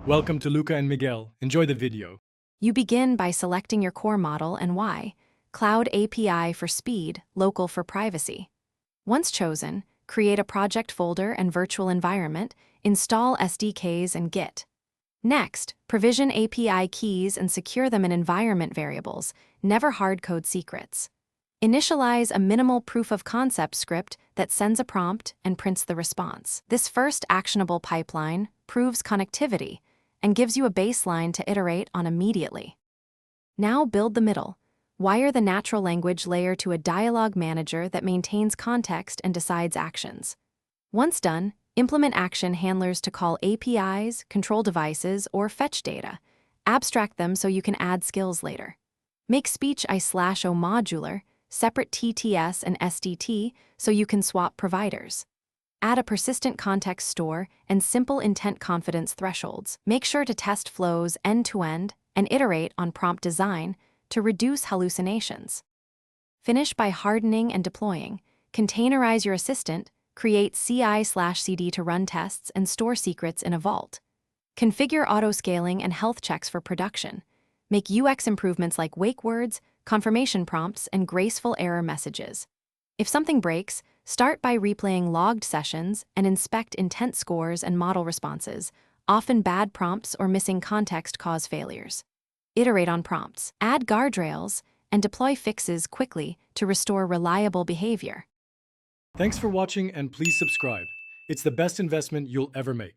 Welcome to Luca and Miguel. Enjoy the video. You begin by selecting your core model and why. Cloud API for speed, local for privacy. Once chosen, create a project folder and virtual environment, install SDKs and Git. Next, provision API keys and secure them in environment variables, never hardcode secrets. Initialize a minimal proof-of-concept script that sends a prompt and prints the response. This first actionable pipeline proves connectivity and gives you a baseline to iterate on immediately. Now build the middle. Wire the natural language layer to a dialogue manager that maintains context and decides actions. Once done, implement action handlers to call APIs, control devices, or fetch data. Abstract them so you can add skills later. Make speech I/O modular, separate TTS and SDT so you can swap providers. Add a persistent context store and simple intent confidence thresholds. Make sure to test flows end-to-end and iterate on prompt design to reduce hallucinations. Finish by hardening and deploying. Containerize your assistant, create CI/CD to run tests and store secrets in a vault. Configure auto-scaling and health checks for production. Make UX improvements like wake words, confirmation prompts, and graceful error messages. If something breaks, start by replaying logged sessions and inspect intent scores and model responses. Often bad prompts or missing context cause failures. Iterate on prompts, add guardrails, and deploy fixes quickly to restore reliable behavior. Thanks for watching and please subscribe. It's the best investment you'll ever make.